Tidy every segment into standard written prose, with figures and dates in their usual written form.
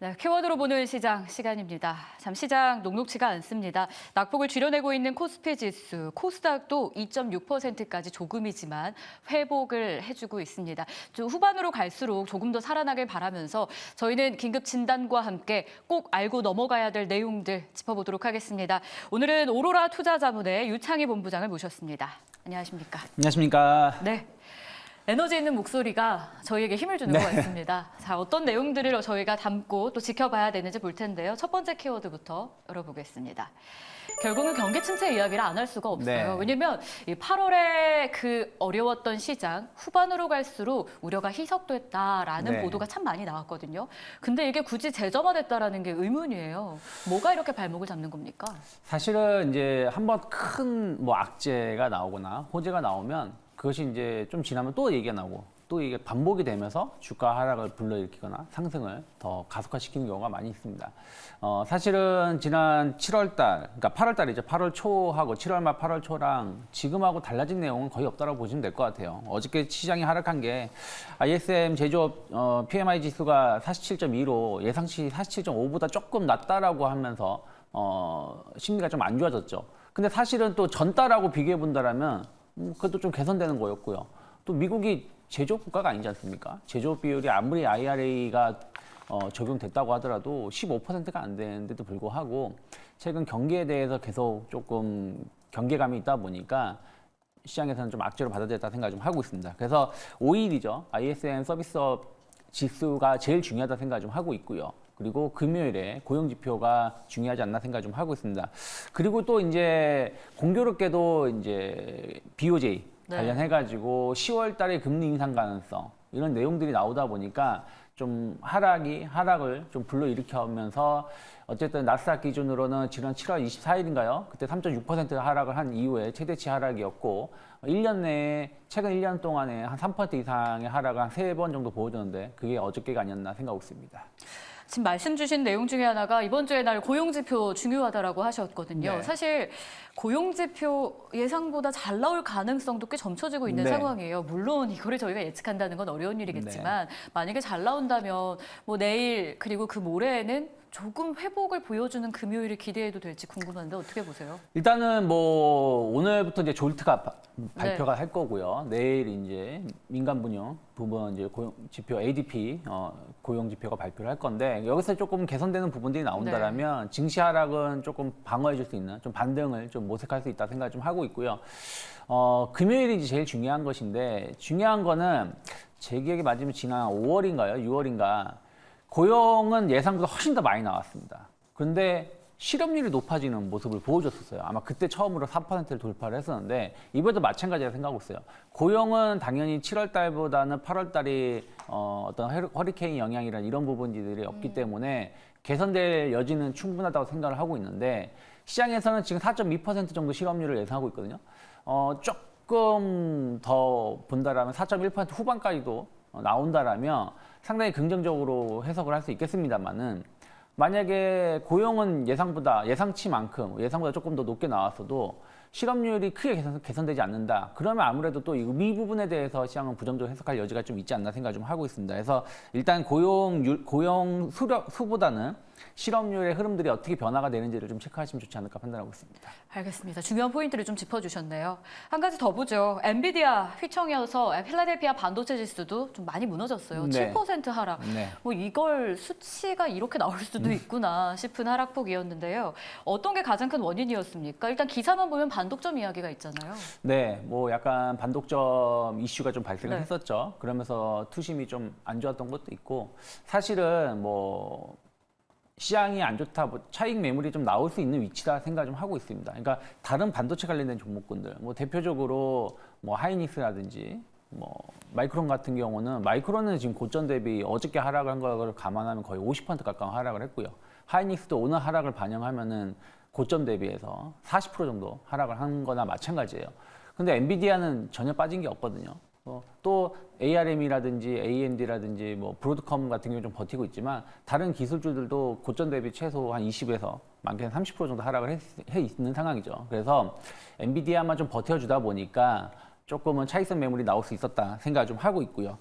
네, 키워드로 보는 시장 시간입니다. 참 시장 녹록치가 않습니다. 낙폭을 줄여내고 있는 코스피 지수, 코스닥도 2.6%까지 조금이지만 회복을 해주고 있습니다. 좀 후반으로 갈수록 조금 더 살아나길 바라면서 저희는 긴급 진단과 함께 꼭 알고 넘어가야 될 내용들 짚어보도록 하겠습니다. 오늘은 오로라 투자자문의 유창희 본부장을 모셨습니다. 안녕하십니까? 안녕하십니까? 네. 에너지 있는 목소리가 저희에게 힘을 주는 것 같습니다. 자, 어떤 내용들을 저희가 담고 또 지켜봐야 되는지 볼 텐데요. 첫 번째 키워드부터 열어보겠습니다. 결국은 경기 침체 이야기를 안 할 수가 없어요. 네. 왜냐면 이 8월에 그 어려웠던 시장 후반으로 갈수록 우려가 희석됐다라는 네. 보도가 참 많이 나왔거든요. 근데 이게 굳이 재점화됐다라는 게 의문이에요. 뭐가 이렇게 발목을 잡는 겁니까? 사실은 이제 한번 큰 뭐 악재가 나오거나 호재가 나오면 그것이 이제 좀 지나면 또 얘기가 나오고 또 이게 반복이 되면서 주가 하락을 불러일으키거나 상승을 더 가속화시키는 경우가 많이 있습니다. 사실은 지난 7월 달, 그러니까 8월 달이죠. 8월 초하고 7월 말 8월 초랑 지금하고 달라진 내용은 거의 없다고 보시면 될 것 같아요. 어저께 시장이 하락한 게 ISM 제조업 PMI 지수가 47.2로 예상치 47.5보다 조금 낮다라고 하면서 심리가 좀 안 좋아졌죠. 근데 사실은 또 전달하고 비교해 본다라면 그것도 좀 개선되는 거였고요. 또 미국이 제조업 국가가 아니지 않습니까? 제조업 비율이 아무리 IRA가 적용됐다고 하더라도 15%가 안 되는데도 불구하고 최근 경기에 대해서 계속 조금 경계감이 있다 보니까 시장에서는 좀 악재로 받아들였다 생각을 좀 하고 있습니다. 그래서 5일이죠. ISM 서비스업 지수가 제일 중요하다 생각을 좀 하고 있고요. 그리고 금요일에 고용 지표가 중요하지 않나 생각을 좀 하고 있습니다. 그리고 또 이제 공교롭게도 이제 BOJ 관련해가지고 10월 달에 금리 인상 가능성 이런 내용들이 나오다 보니까 좀 하락을 좀 불러일으켜면서 어쨌든 나스닥 기준으로는 지난 7월 24일인가요? 그때 3.6% 하락을 한 이후에 최대치 하락이었고 1년 내에 최근 1년 동안에 한 3% 이상의 하락을 한 3번 정도 보여줬는데 그게 어저께가 아니었나 생각하고 있습니다. 지금 말씀 주신 내용 중에 하나가 이번 주에 날 고용지표 중요하다라고 하셨거든요. 네. 사실 고용지표 예상보다 잘 나올 가능성도 꽤 점쳐지고 있는 네. 상황이에요. 물론 이거를 저희가 예측한다는 건 어려운 일이겠지만 만약에 잘 나온다면 뭐 내일 그리고 그 모레에는 조금 회복을 보여주는 금요일을 기대해도 될지 궁금한데 어떻게 보세요? 일단은 뭐 오늘부터 이제 졸트가 발표가 할 거고요. 내일 이제 민간 분야 부분 이제 고용 지표 ADP 고용 지표가 발표를 할 건데 여기서 조금 개선되는 부분들이 나온다라면 증시 하락은 조금 방어해 줄 수 있는 좀 반등을 좀 모색할 수 있다 생각을 좀 하고 있고요. 금요일이 이제 제일 중요한 것인데 중요한 거는 제 기억에 맞으면 지난 5월인가요? 6월인가 고용은 예상보다 훨씬 더 많이 나왔습니다. 그런데 실업률이 높아지는 모습을 보여줬었어요. 아마 그때 처음으로 4%를 돌파를 했었는데 이번에도 마찬가지라 생각하고 있어요. 고용은 당연히 7월 달보다는 8월 달이 어떤 허리케인 영향이나 이런 부분들이 없기 때문에 개선될 여지는 충분하다고 생각을 하고 있는데 시장에서는 지금 4.2% 정도 실업률을 예상하고 있거든요. 조금 더 본다라면 4.1% 후반까지도 나온다라면 상당히 긍정적으로 해석을 할 수 있겠습니다만은 만약에 고용은 예상보다 조금 더 높게 나왔어도 실업률이 크게 개선되지 않는다. 그러면 아무래도 또 이 부분에 대해서 시장은 부정적으로 해석할 여지가 좀 있지 않나 생각을 좀 하고 있습니다. 그래서 일단 고용 수보다는 실업률의 흐름들이 어떻게 변화가 되는지를 좀 체크하시면 좋지 않을까 판단하고 있습니다. 알겠습니다. 중요한 포인트를 좀 짚어주셨네요. 한 가지 더 보죠. 엔비디아 휘청이어서 필라델피아 반도체 지수도 좀 많이 무너졌어요. 네. 7% 하락. 네. 뭐 이걸 수치가 이렇게 나올 수도 있구나 싶은 하락폭이었는데요. 어떤 게 가장 큰 원인이었습니까? 일단 기사만 보면 반독점 이야기가 있잖아요. 네, 뭐 약간 반독점 이슈가 좀 발생을 네. 했었죠. 그러면서 투심이 좀 안 좋았던 것도 있고 사실은 뭐 시장이 안 좋다, 뭐 차익 매물이 좀 나올 수 있는 위치다 생각 좀 하고 있습니다. 그러니까 다른 반도체 관련된 종목군들, 뭐 대표적으로 뭐 하이닉스라든지 뭐 마이크론 같은 경우는 마이크론은 지금 고점 대비 어저께 하락을 한 거를 감안하면 거의 50% 가까운 하락을 했고요. 하이닉스도 오늘 하락을 반영하면은 고점 대비해서 40% 정도 하락을 한 거나 마찬가지예요. 근데 엔비디아는 전혀 빠진 게 없거든요. 또 ARM이라든지 AMD라든지 뭐 브로드컴 같은 경우 좀 버티고 있지만 다른 기술주들도 고점 대비 최소 한 20에서 많게는 30% 정도 하락을 해 있는 상황이죠. 그래서 엔비디아만 좀 버텨주다 보니까 조금은 차익선 매물이 나올 수 있었다 생각을 좀 하고 있고요.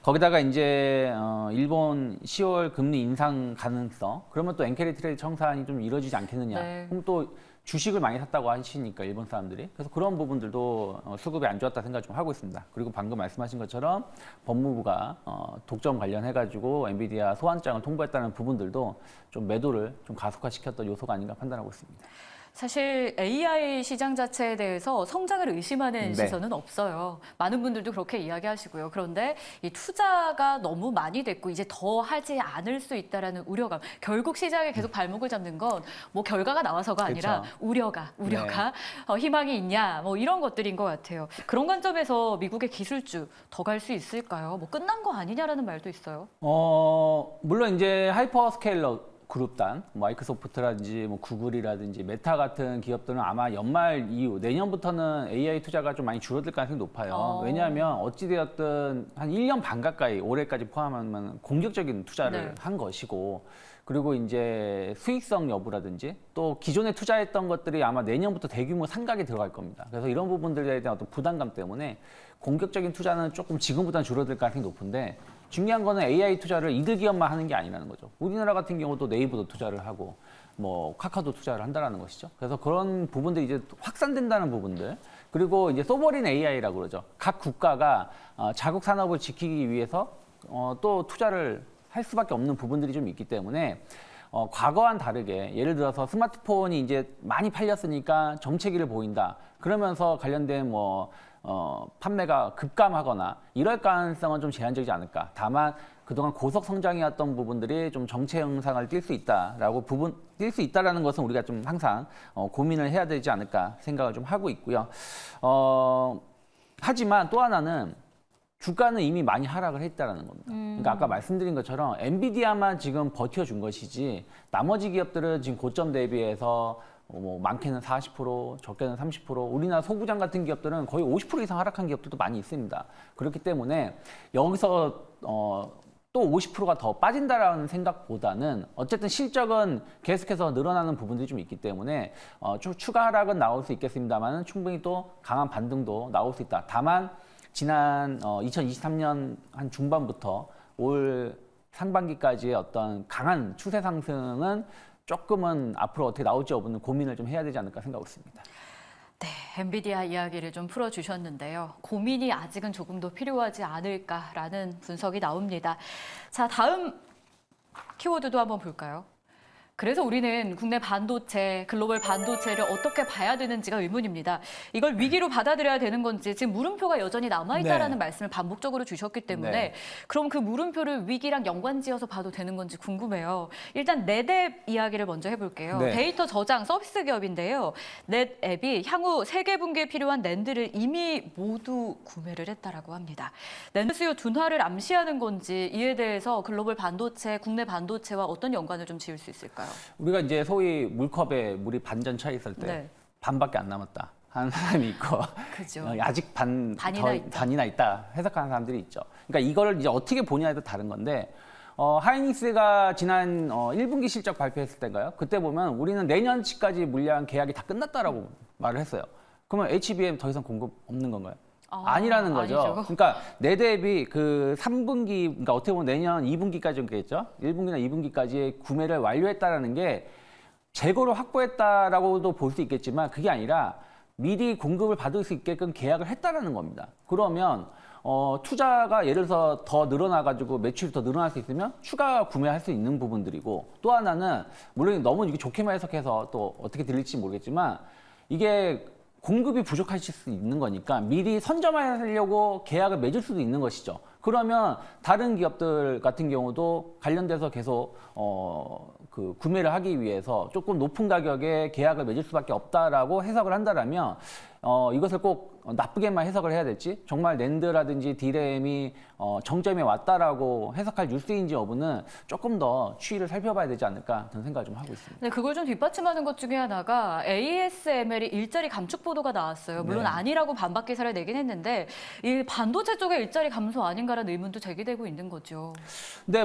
거기다가 이제 일본 10월 금리 인상 가능성, 그러면 또 엔캐리 트레이드 청산이 좀 이루어지지 않겠느냐. 네. 그럼 또 주식을 많이 샀다고 하시니까 일본 사람들이, 그래서 그런 부분들도 수급이 안 좋았다 생각 좀 하고 있습니다. 그리고 방금 말씀하신 것처럼 법무부가 독점 관련해 가지고 엔비디아 소환장을 통보했다는 부분들도 좀 매도를 좀 가속화시켰던 요소가 아닌가 판단하고 있습니다. 사실 AI 시장 자체에 대해서 성장을 의심하는 네. 시선은 없어요. 많은 분들도 그렇게 이야기하시고요. 그런데 이 투자가 너무 많이 됐고 이제 더 하지 않을 수 있다라는 우려감. 결국 시장에 계속 발목을 잡는 건 뭐 결과가 나와서가 아니라 그렇죠. 우려가 희망이 있냐 뭐 이런 것들인 것 같아요. 그런 관점에서 미국의 기술주 더 갈 수 있을까요? 뭐 끝난 거 아니냐라는 말도 있어요. 물론 이제 하이퍼스케일러 그룹단, 마이크로소프트라든지 뭐 구글이라든지 메타 같은 기업들은 아마 연말 이후 내년부터는 AI 투자가 좀 많이 줄어들 가능성이 높아요. 왜냐하면 어찌되었든 한 1년 반 가까이 올해까지 포함하면 공격적인 투자를 네. 한 것이고, 그리고 이제 수익성 여부라든지 또 기존에 투자했던 것들이 아마 내년부터 대규모 상각에 들어갈 겁니다. 그래서 이런 부분들에 대한 어떤 부담감 때문에 공격적인 투자는 조금 지금보다는 줄어들 가능성이 높은데, 중요한 거는 AI 투자를 이들 기업만 하는 게 아니라는 거죠. 우리나라 같은 경우도 네이버도 투자를 하고 뭐 카카오도 투자를 한다라는 것이죠. 그래서 그런 부분들이 이제 확산된다는 부분들, 그리고 이제 소버린 AI라고 그러죠. 각 국가가 자국 산업을 지키기 위해서 또 투자를 할 수밖에 없는 부분들이 좀 있기 때문에 과거와는 다르게, 예를 들어서 스마트폰이 이제 많이 팔렸으니까 정체기를 보인다. 그러면서 관련된 판매가 급감하거나 이럴 가능성은 좀 제한적이지 않을까. 다만 그동안 고속 성장이었던 부분들이 좀 정체 현상을 띌 수 있다라는 것은 우리가 좀 항상 고민을 해야 되지 않을까 생각을 좀 하고 있고요. 하지만 또 하나는 주가는 이미 많이 하락을 했다라는 겁니다. 그러니까 아까 말씀드린 것처럼 엔비디아만 지금 버텨준 것이지, 나머지 기업들은 지금 고점 대비해서 많게는 40%, 적게는 30%, 우리나라 소부장 같은 기업들은 거의 50% 이상 하락한 기업들도 많이 있습니다. 그렇기 때문에 여기서 또 50%가 더 빠진다라는 생각보다는 어쨌든 실적은 계속해서 늘어나는 부분들이 좀 있기 때문에 추가 하락은 나올 수 있겠습니다만 충분히 또 강한 반등도 나올 수 있다. 다만 지난 2023년 한 중반부터 올 상반기까지의 어떤 강한 추세 상승은 조금은 앞으로 어떻게 나올지 여부는 고민을 좀 해야 되지 않을까 생각하고 있습니다. 네, 엔비디아 이야기를 좀 풀어주셨는데요. 고민이 아직은 조금 더 필요하지 않을까라는 분석이 나옵니다. 자, 다음 키워드도 한번 볼까요? 그래서 우리는 국내 반도체, 글로벌 반도체를 어떻게 봐야 되는지가 의문입니다. 이걸 위기로 받아들여야 되는 건지, 지금 물음표가 여전히 남아있다라는 말씀을 반복적으로 주셨기 때문에 네. 그럼 그 물음표를 위기랑 연관지어서 봐도 되는 건지 궁금해요. 일단 넷앱 이야기를 먼저 해볼게요. 네. 데이터 저장 서비스 기업인데요. 넷앱이 향후 세계 분기에 필요한 낸드를 이미 모두 구매를 했다라고 합니다. 낸드 수요 둔화를 암시하는 건지, 이에 대해서 글로벌 반도체, 국내 반도체와 어떤 연관을 좀 지을 수 있을까요? 우리가 이제 소위 물컵에 물이 반전 차 있을 때 네. 반밖에 안 남았다 하는 사람이 있고, 그죠. 아직 반이나 있다 해석하는 사람들이 있죠. 그러니까 이거를 이제 어떻게 보냐에 따라 다른 건데, 하이닉스가 지난 1분기 실적 발표했을 때인가요? 그때 보면 우리는 내년치까지 물량 계약이 다 끝났다라고 말을 했어요. 그러면 HBM 더 이상 공급 없는 건가요? 아니라는 거죠. 아니죠. 그러니까 내 대비 그 3분기, 그러니까 어떻게 보면 내년 2분기까지 정도겠죠. 1분기나 2분기까지 구매를 완료했다라는 게 재고를 확보했다라고도 볼 수 있겠지만, 그게 아니라 미리 공급을 받을 수 있게끔 계약을 했다라는 겁니다. 그러면 투자가 예를 들어서 더 늘어나가지고 매출이 더 늘어날 수 있으면 추가 구매할 수 있는 부분들이고, 또 하나는 물론 너무 이게 좋게만 해석해서 또 어떻게 들릴지 모르겠지만, 이게 공급이 부족하실 수 있는 거니까 미리 선점하려고 계약을 맺을 수도 있는 것이죠. 그러면 다른 기업들 같은 경우도 관련돼서 계속 그 구매를 하기 위해서 조금 높은 가격에 계약을 맺을 수밖에 없다라고 해석을 한다라면, 이것을 꼭 나쁘게만 해석을 해야 될지, 정말 낸드라든지 디램이 정점에 왔다라고 해석할 뉴스인지 여부는 조금 더 추이를 살펴봐야 되지 않을까 저는 생각을 좀 하고 있습니다. 네, 그걸 좀 뒷받침하는 것 중에 하나가 ASML이 일자리 감축 보도가 나왔어요. 물론 네. 아니라고 반박 기사를 내긴 했는데, 이 반도체 쪽의 일자리 감소 아닌가라는 의문도 제기되고 있는 거죠. 근데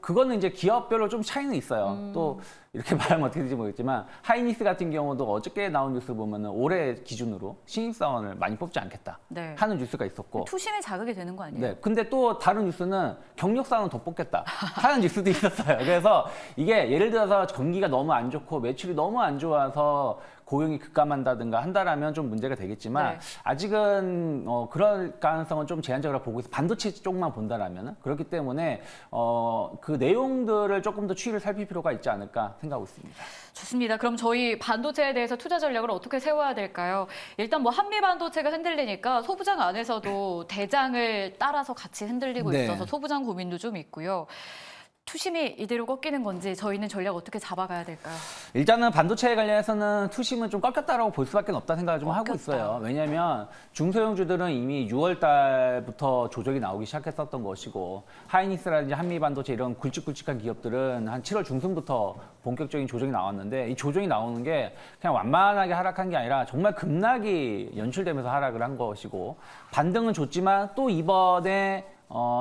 그거는 이제 기업별로 좀 차이는 있어요. 또 이렇게 말하면 어떻게 될지 모르겠지만 하이닉스 같은 경우도 어저께 나온 뉴스 보면은 올해 기준으로 신입사원을 많이 뽑지 않겠다 네. 하는 뉴스가 있었고 투심에 자극이 되는 거 아니에요? 네, 근데 또 다른 뉴스는 경력사원은 더 뽑겠다 하는 뉴스도 있었어요. 그래서 이게 예를 들어서 경기가 너무 안 좋고 매출이 너무 안 좋아서 고용이 급감한다든가 한다라면 좀 문제가 되겠지만 네. 아직은 그럴 가능성은 좀 제한적으로 보고 있어. 반도체 쪽만 본다라면은 그렇기 때문에 그 내용들을 조금 더 추이를 살필 필요가 있지 않을까 생각하고 있습니다. 좋습니다. 그럼 저희 반도체에 대해서 투자 전략을 어떻게 세워야 될까요? 일단 뭐 한미 반도체가 흔들리니까 소부장 안에서도 대장을 따라서 같이 흔들리고 네. 있어서 소부장 고민도 좀 있고요. 투심이 이대로 꺾이는 건지 저희는 전략 어떻게 잡아가야 될까요? 일단은 반도체에 관련해서는 투심은 좀 꺾였다라고 볼 수밖에 없다 생각을 좀 하고 꺾였다. 있어요. 왜냐하면 중소형주들은 이미 6월 달부터 조정이 나오기 시작했었던 것이고 하이닉스라든지 한미반도체 이런 굵직굵직한 기업들은 한 7월 중순부터 본격적인 조정이 나왔는데 이 조정이 나오는 게 그냥 완만하게 하락한 게 아니라 정말 급락이 연출되면서 하락을 한 것이고 반등은 좋지만 또 이번에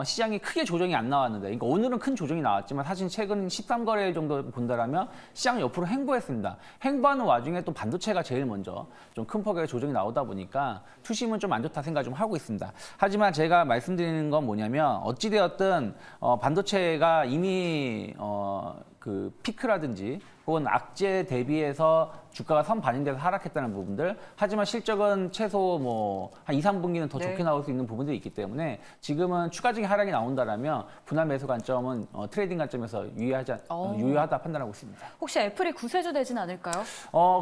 시장이 크게 조정이 안 나왔는데, 그러니까 오늘은 큰 조정이 나왔지만 사실 최근 13거래일 정도 본다라면 시장이 옆으로 횡보했습니다. 횡보하는 와중에 또 반도체가 제일 먼저 좀 큰 폭의 조정이 나오다 보니까 투심은 좀 안 좋다 생각 좀 하고 있습니다. 하지만 제가 말씀드리는 건 뭐냐면 어찌되었든 반도체가 이미 그 피크라든지 혹은 악재 대비해서 주가가 선 반영돼서 하락했다는 부분들, 하지만 실적은 최소 뭐 한 2, 3분기는 더 네. 좋게 나올 수 있는 부분들이 있기 때문에 지금은 추가적인 하락이 나온다라면 분할 매수 관점은 트레이딩 관점에서 유효하다 판단하고 있습니다. 혹시 애플이 구세주 되진 않을까요?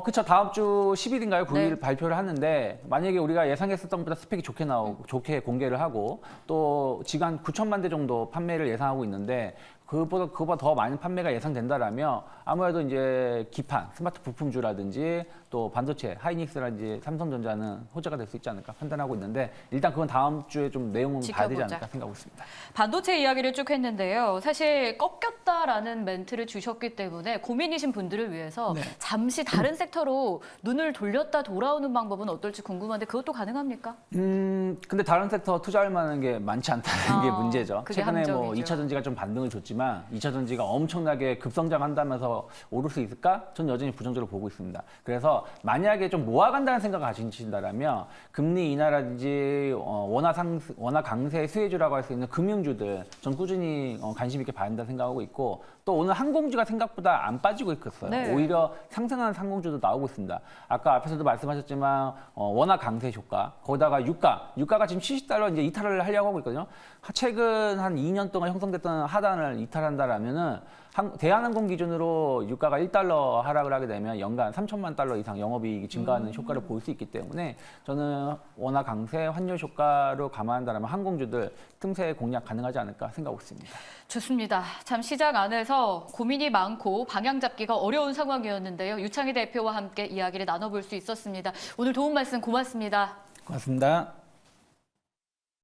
그쵸. 다음 주 10일인가요? 9일 네. 발표를 하는데 만약에 우리가 예상했었던 것보다 스펙이 좋게 공개를 하고 또 지금 한 9천만 대 정도 판매를 예상하고 있는데 그거보다 더 많은 판매가 예상된다라면 아무래도 이제 기판, 스마트 부품주라든지 또 반도체, 하이닉스라든지 삼성전자는 호재가 될 수 있지 않을까 판단하고 있는데 일단 그건 다음 주에 좀 내용은 봐야 되지 지켜보자. 않을까 생각하고 있습니다. 반도체 이야기를 쭉 했는데요. 사실 꺾였다라는 멘트를 주셨기 때문에 고민이신 분들을 위해서 네. 잠시 다른 섹터로 눈을 돌렸다 돌아오는 방법은 어떨지 궁금한데 그것도 가능합니까? 근데 다른 섹터 투자할 만한 게 많지 않다는 게 문제죠. 그게 최근에 뭐 함정이죠. 2차 전지가 좀 반등을 줬지만 2차 전지가 엄청나게 급성장한다면서 오를 수 있을까? 전 여전히 부정적으로 보고 있습니다. 그래서 만약에 좀 모아간다는 생각을 가지신다라면 금리 인하라든지 원화 강세 수혜주라고 할 수 있는 금융주들 전 꾸준히 관심 있게 봐야 한다 생각하고 있고 또 오늘 항공주가 생각보다 안 빠지고 있었어요. 네. 오히려 상승하는 항공주도 나오고 있습니다. 아까 앞에서도 말씀하셨지만 원화 강세 효과, 거기다가 유가가 지금 70달러 이제 이탈을 하려고 하고 있거든요. 최근 한 2년 동안 형성됐던 하단을 이탈한다라면은 대한항공 기준으로 유가가 1달러 하락을 하게 되면 연간 3천만 달러 이상 영업이익이 증가하는 효과를 볼 수 있기 때문에 저는 원화 강세, 환율 효과로 감안한다면 항공주들 틈새 공략 가능하지 않을까 생각하고 있습니다. 좋습니다. 참 시장 안에서 고민이 많고 방향 잡기가 어려운 상황이었는데요. 유창희 대표와 함께 이야기를 나눠볼 수 있었습니다. 오늘 도움 말씀 고맙습니다. 고맙습니다.